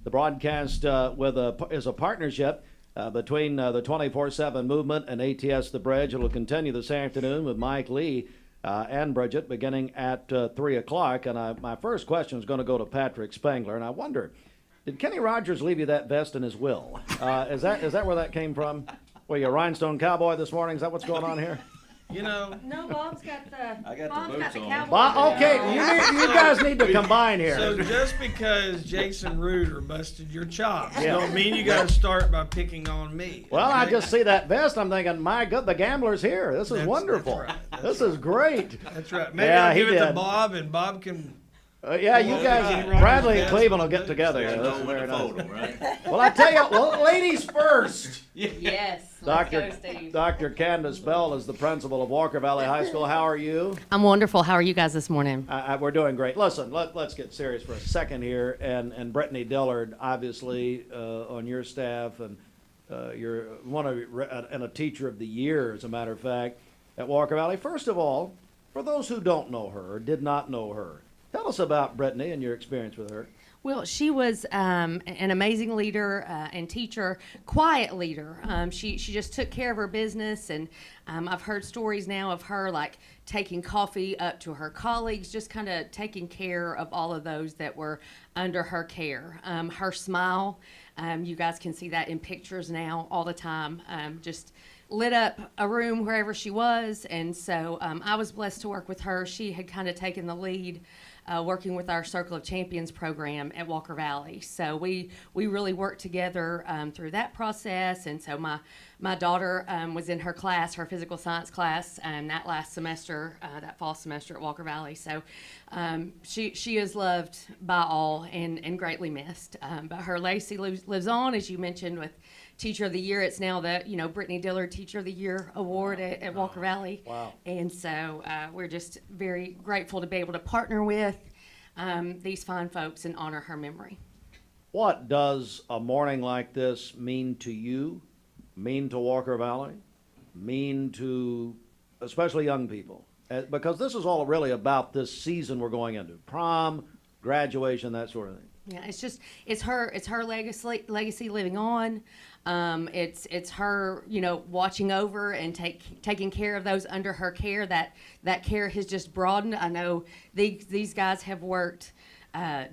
The broadcast is a partnership between the 24/7 Movement and ATS The Bridge. It will continue this afternoon with Mike Lee and Bridget beginning at 3 o'clock. And my first question is going to go to Patrick Spangler. And I wonder, did Kenny Rogers leave you that vest in his will? Is that where that came from? Were you a rhinestone cowboy this morning? Is that what's going on here? You know. No, Bob's got the. I got Bob's the boots got the on. cowboy. Bob, okay, you guys need to combine here. So just because Jason Reuter busted your chops, Yeah. don't mean you got to start by picking on me. Well, I okay? just see that vest. I'm thinking, my God, the gambler's here. This is That's wonderful. right. That's This is great. That's right. Maybe Yeah, I'll he give it to did. Bob, and Bob can. Yeah, you Well, guys, Kenny Rogers Bradley and vest. Cleveland will get together. There's Yeah, no that's one very to nice. fold 'em, right? Well, I tell you, well, ladies first. Yes. Let's Dr. go, Steve. Dr. Candace Bell is the principal of Walker Valley High School. How are you? I'm wonderful. How are you guys this morning? We're doing great. Listen, let's get serious for a second here. And Brittany Dillard, obviously, on your staff, and you're and a teacher of the year, as a matter of fact, at Walker Valley. First of all, for those who don't know her, or did not know her, tell us about Brittany and your experience with her. Well, she was an amazing leader and teacher, quiet leader. She just took care of her business, and I've heard stories now of her like taking coffee up to her colleagues, just kind of taking care of all of those that were under her care. Her smile, you guys can see that in pictures now all the time, just lit up a room wherever she was, and so I was blessed to work with her. She had kind of taken the lead working with our Circle of Champions program at Walker Valley. So we really worked together through that process. And so my daughter was in her class, her physical science class, that last semester, that fall semester at Walker Valley. So she is loved by all and greatly missed. But her legacy lives on, as you mentioned, with Teacher of the Year. It's now the Brittany Dillard Teacher of the Year award at Walker Valley. Wow. And so we're just very grateful to be able to partner with these fine folks and honor her memory. What does a morning like this mean to you, mean to Walker Valley, mean to especially young people? Because this is all really about this season we're going into, prom, graduation, that sort of thing. Yeah, it's her legacy living on. It's her, watching over and taking care of those under her care. That care has just broadened. I know these guys have worked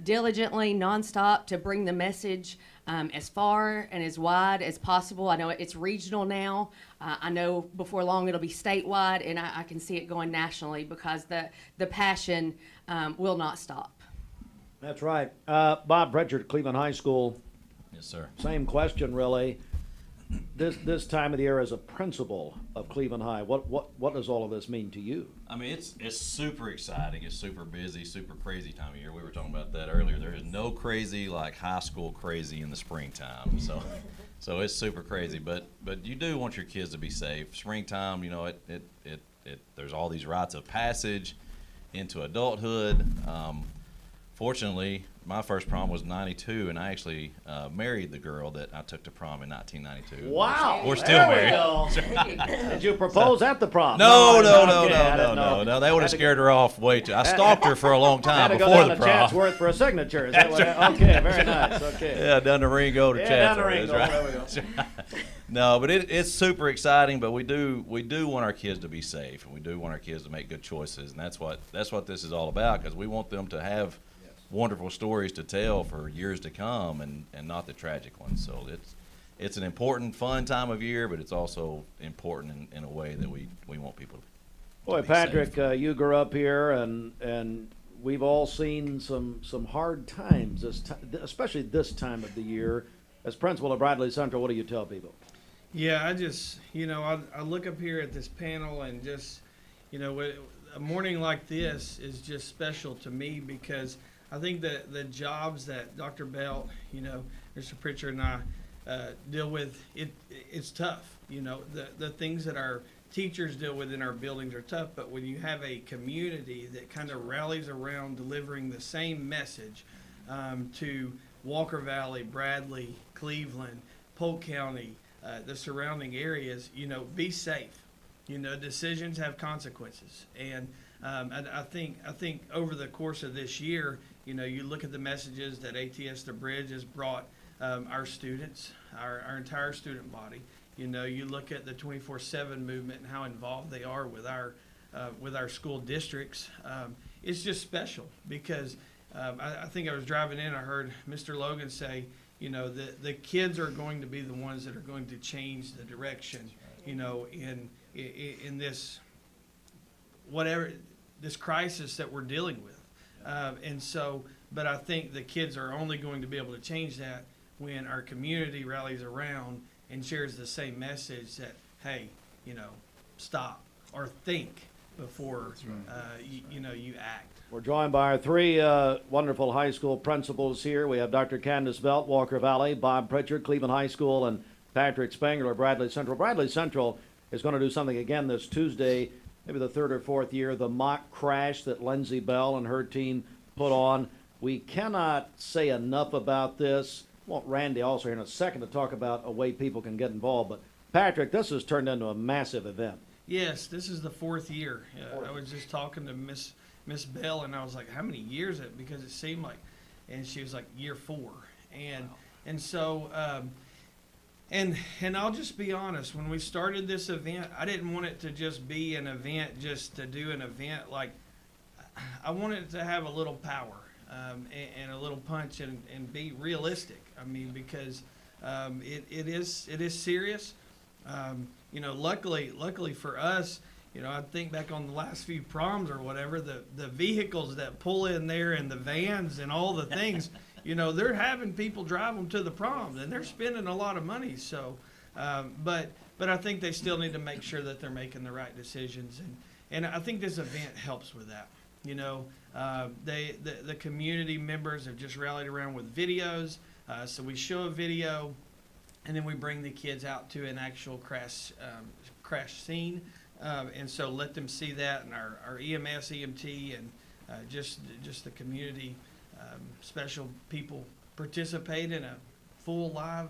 diligently, nonstop, to bring the message as far and as wide as possible. I know it's regional now. I know before long it'll be statewide, and I can see it going nationally because the passion will not stop. That's right. Bob Pritchard, Cleveland High School. Yes, sir. Same question, really. This time of the year as a principal of Cleveland High, what does all of this mean to you? I mean, it's super exciting. It's super busy, super crazy time of year. We were talking about that earlier. There is no crazy like high school crazy in the springtime. So it's super crazy. But you do want your kids to be safe. Springtime, there's all these rites of passage into adulthood. Fortunately, my first prom was '92, and I actually married the girl that I took to prom in 1992. Wow. We're still married. Did you propose at the prom? No. They would Had have to- scared her off way too. I stalked her for a long Had time to go before down the to prom. Chatsworth for a signature. Is that what okay, very nice. Okay. Yeah, down to Ringo to Yeah, down to Chatsworth. Ringo. That's There we right. go. That's right. No, but it's super exciting. But we do want our kids to be safe, and we do want our kids to make good choices, and that's what this is all about, because we want them to have wonderful stories to tell for years to come, and not the tragic ones. So it's an important, fun time of year, but it's also important in a way that we want people to Boy, be Patrick, safe. you grew up here, and we've all seen some hard times, especially this time of the year. As principal of Bradley Central, what do you tell people? Yeah, I just, I look up here at this panel, and just, a morning like this is just special to me, because I think that the jobs that Dr. Belt, Mr. Pritchard and I deal with, it's tough. The things that our teachers deal with in our buildings are tough, but when you have a community that kind of rallies around delivering the same message to Walker Valley, Bradley, Cleveland, Polk County, the surrounding areas, be safe. Decisions have consequences, and I think over the course of this year, you know, you look at the messages that ATS The Bridge has brought our students, our entire student body. You know, you look at the 24/7 movement and how involved they are with our school districts. It's just special because I think I was driving in, I heard Mr. Logan say, you know, the kids are going to be the ones that are going to change the direction, you know, in this, whatever, this crisis that we're dealing with. And so, but I think the kids are only going to be able to change that when our community rallies around and shares the same message that, hey, you know, stop or think before, you know, you act. We're joined by our three wonderful high school principals here. We have Dr. Candace Belt, Walker Valley, Bob Pritchard, Cleveland High School, and Patrick Spangler, Bradley Central. Bradley Central is going to do something again this Tuesday, maybe the third or fourth year, the mock crash that Lindsay Bell and her team put on. We cannot say enough about this. I want Randy also here in a second to talk about a way people can get involved. But Patrick, this has turned into a massive event. Yes, this is the fourth year. I was just talking to Miss Bell, and I was like, how many years is it? Because it seemed like, and she was like, year 4. And so, and I'll just be honest, when we started this event, I didn't want it to just be an event just to do an event. Like, I wanted it to have a little power and a little punch and be realistic. I mean, because it is serious. You know, luckily for us, you know, I think back on the last few proms or whatever, the vehicles that pull in there and the vans and all the things, you know, they're having people drive them to the proms and they're spending a lot of money. So, but I think they still need to make sure that they're making the right decisions. And I think this event helps with that. You know, the community members have just rallied around with videos. So we show a video and then we bring the kids out to an actual crash scene. And so let them see that, and our EMS, EMT, and just the community special people participate in a full live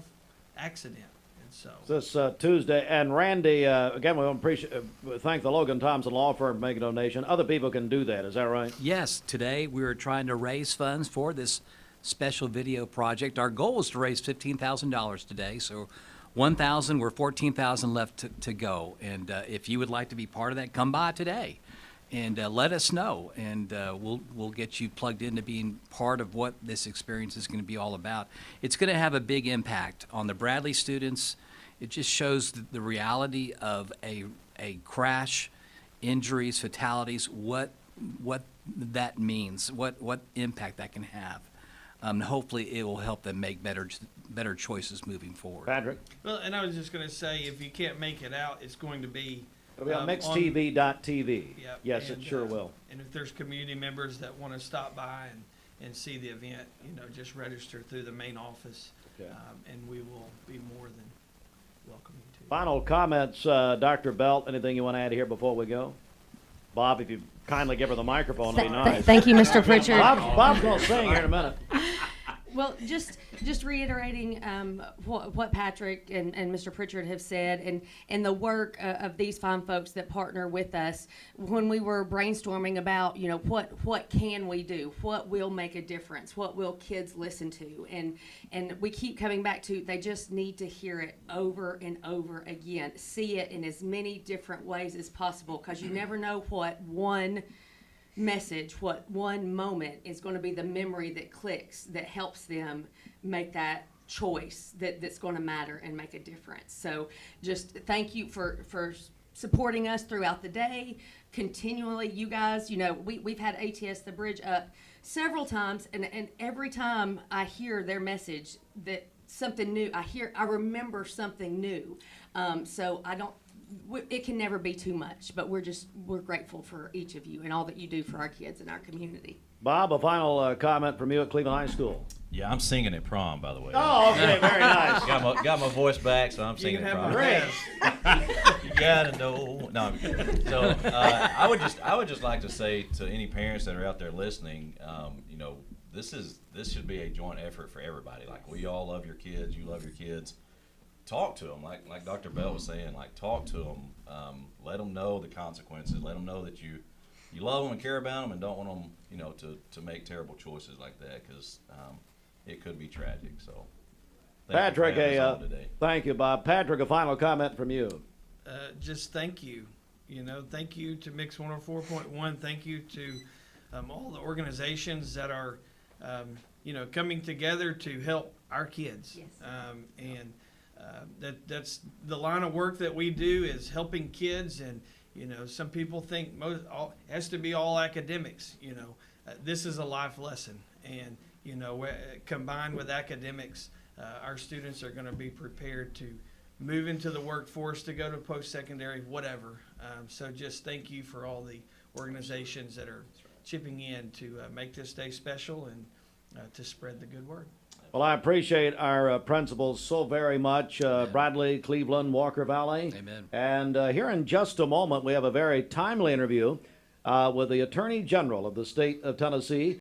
accident. And so This Tuesday, and Randy, again, we want to thank the Logan Thompson Law Firm for making a donation. Other people can do that, is that right? Yes, today we were trying to raise funds for this special video project. Our goal was to raise $15,000 today, so 1,000, we're 14,000 left to go. And if you would like to be part of that, come by today and let us know, and we'll get you plugged into being part of what this experience is going to be all about. It's going to have a big impact on the Bradley students. It just shows the reality of a crash, injuries, fatalities, what that means, what impact that can have. Hopefully it will help them make better choices moving forward. Patrick? well, and I was just going to say, if you can't make it out, it's going to be It'll be on mixtv.tv. Yep, Yes, and, it sure will. And if there's community members that want to stop by and see the event, you know, just register through the main office, Okay. and we will be more than welcoming to you. Final comments, Dr. Belt, anything you want to add here before we go? Bob, if you kindly give her the microphone, it'd be nice. Thank you, Mr. Pritchard. Bob's going to sing here in a minute. Well, just reiterating what Patrick and Mr. Pritchard have said, and the work of these fine folks that partner with us. When we were brainstorming about, you know, what can we do, what will make a difference, what will kids listen to, and we keep coming back to, they just need to hear it over and over again, see it in as many different ways as possible, because you never know what one message, what one moment is going to be the memory that clicks, that helps them make that choice that's going to matter and make a difference. So just thank you for supporting us throughout the day, continually. You guys, you know, we've had ATS The Bridge up several times, and every time I hear their message, that something new, I remember something new. So it can never be too much, but we're grateful for each of you and all that you do for our kids and our community. Bob, a final comment from you at Cleveland High School. Yeah, I'm singing at prom, by the way. Oh, okay, very nice. Got my voice back, so I'm You singing can at have prom. my best. You gotta know. No, I'm kidding. So I would just like to say to any parents that are out there listening, you know, this should be a joint effort for everybody. Like, we all love your kids. You love your kids. Talk to them, like Dr. Bell was saying. Like, talk to them. Let them know the consequences. Let them know that you you love them and care about them and don't want them, you know, to make terrible choices like that, because it could be tragic. So, thank you for Patrick, having us on today. thank you, Bob. Patrick, a final comment from you. Just thank you. You know, thank you to Mix 104.1. Thank you to all the organizations that are, you know, coming together to help our kids. Yes. That's the line of work that we do, is helping kids. And you know, some people think it has to be all academics. You know, this is a life lesson, and you know, combined with academics, our students are going to be prepared to move into the workforce, to go to post-secondary, whatever. So just thank you for all the organizations that are chipping in to make this day special and to spread the good word. Well, I appreciate our principals so very much, Bradley, Cleveland, Walker Valley. Amen. And here in just a moment, we have a very timely interview with the Attorney General of the state of Tennessee,